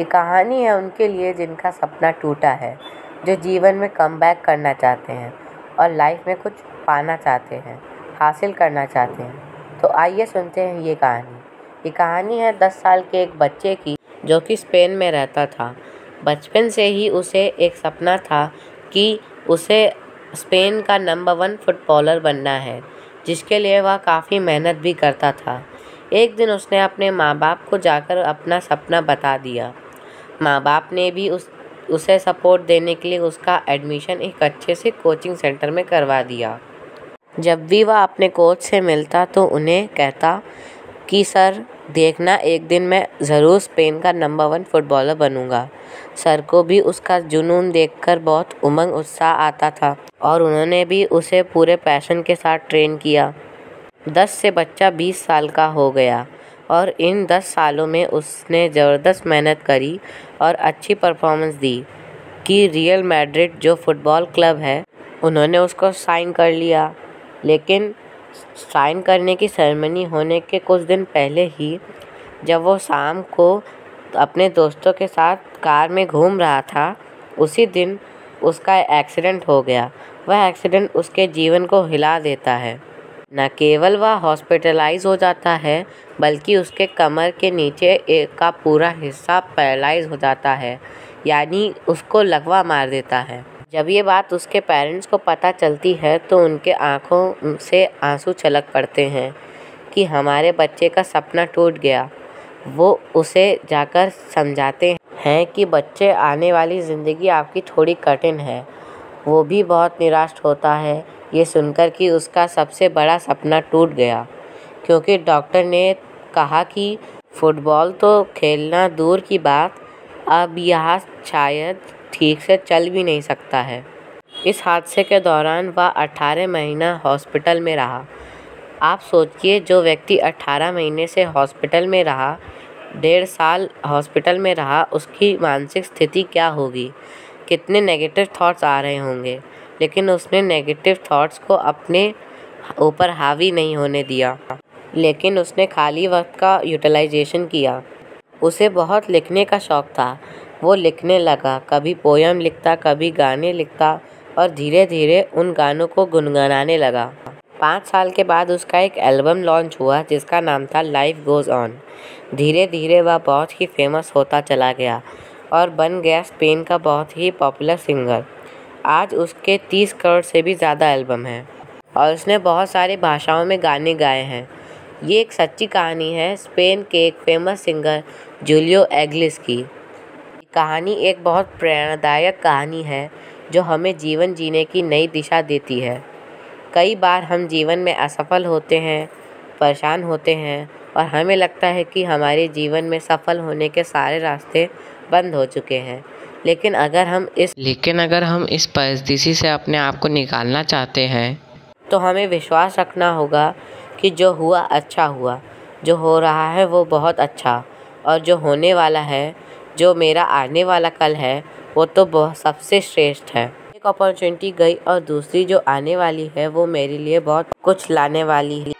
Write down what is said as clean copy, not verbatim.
ये कहानी है उनके लिए जिनका सपना टूटा है, जो जीवन में कमबैक करना चाहते हैं और लाइफ में कुछ पाना चाहते हैं, हासिल करना चाहते हैं। तो आइए सुनते हैं ये कहानी। ये कहानी है 10 साल के एक बच्चे की, जो कि स्पेन में रहता था। बचपन से ही उसे एक सपना था कि उसे स्पेन का नंबर 1 फुटबॉलर बनना है, जिसके लिए वह काफ़ी मेहनत भी करता था। एक दिन उसने अपने माँ बाप को जाकर अपना सपना बता दिया। माँ बाप ने भी उसे सपोर्ट देने के लिए उसका एडमिशन एक अच्छे से कोचिंग सेंटर में करवा दिया। जब भी वह अपने कोच से मिलता तो उन्हें कहता कि सर देखना, एक दिन मैं ज़रूर स्पेन का नंबर 1 फुटबॉलर बनूंगा। सर को भी उसका जुनून देखकर बहुत उमंग उत्साह आता था और उन्होंने भी उसे पूरे पैशन के साथ ट्रेन किया। 10 से बच्चा 20 साल का हो गया और इन 10 सालों में उसने ज़बरदस्त मेहनत करी और अच्छी परफॉर्मेंस दी कि रियल मैड्रिड जो फुटबॉल क्लब है, उन्होंने उसको साइन कर लिया। लेकिन साइन करने की सेरेमनी होने के कुछ दिन पहले ही, जब वो शाम को अपने दोस्तों के साथ कार में घूम रहा था, उसी दिन उसका एक्सीडेंट हो गया। वह एक्सीडेंट उसके जीवन को हिला देता है। न केवल वह हॉस्पिटलाइज हो जाता है, बल्कि उसके कमर के नीचे का पूरा हिस्सा पैरालाइज हो जाता है, यानी उसको लकवा मार देता है। जब ये बात उसके पेरेंट्स को पता चलती है तो उनके आंखों से आंसू छलक पड़ते हैं कि हमारे बच्चे का सपना टूट गया। वो उसे जाकर समझाते हैं कि बच्चे, आने वाली ज़िंदगी आपकी थोड़ी कठिन है। वो भी बहुत निराश होता है ये सुनकर कि उसका सबसे बड़ा सपना टूट गया, क्योंकि डॉक्टर ने कहा कि फुटबॉल तो खेलना दूर की बात, अब यह शायद ठीक से चल भी नहीं सकता है। इस हादसे के दौरान वह 18 महीना हॉस्पिटल में रहा। आप सोचिए, जो व्यक्ति 18 महीने से हॉस्पिटल में रहा, 1.5 साल हॉस्पिटल में रहा, उसकी मानसिक स्थिति क्या होगी, कितने नेगेटिव थॉट्स आ रहे होंगे। लेकिन उसने नेगेटिव थॉट्स को अपने ऊपर हावी नहीं होने दिया, लेकिन उसने खाली वक्त का यूटिलाइजेशन किया। उसे बहुत लिखने का शौक़ था। वो लिखने लगा, कभी पोयम लिखता, कभी गाने लिखता और धीरे धीरे उन गानों को गुनगुनाने लगा। 5 साल के बाद उसका एक एल्बम लॉन्च हुआ जिसका नाम था लाइफ गोज़ ऑन। धीरे धीरे वह बहुत ही फेमस होता चला गया और बन गया स्पेन का बहुत ही पॉपुलर सिंगर। आज उसके 30 करोड़ से भी ज़्यादा एल्बम हैं और उसने बहुत सारी भाषाओं में गाने गाए हैं। ये एक सच्ची कहानी है स्पेन के एक फेमस सिंगर जूलियो इग्लेसियास की। कहानी एक बहुत प्रेरणादायक कहानी है जो हमें जीवन जीने की नई दिशा देती है। कई बार हम जीवन में असफल होते हैं, परेशान होते हैं और हमें लगता है कि हमारे जीवन में सफल होने के सारे रास्ते बंद हो चुके हैं। लेकिन अगर हम इस परिस्थिति से अपने आप को निकालना चाहते हैं तो हमें विश्वास रखना होगा कि जो हुआ अच्छा हुआ, जो हो रहा है वो बहुत अच्छा, और जो होने वाला है, जो मेरा आने वाला कल है, वो तो बहुत सबसे श्रेष्ठ है। एक अपॉर्चुनिटी गई और दूसरी जो आने वाली है वो मेरे लिए बहुत कुछ लाने वाली है।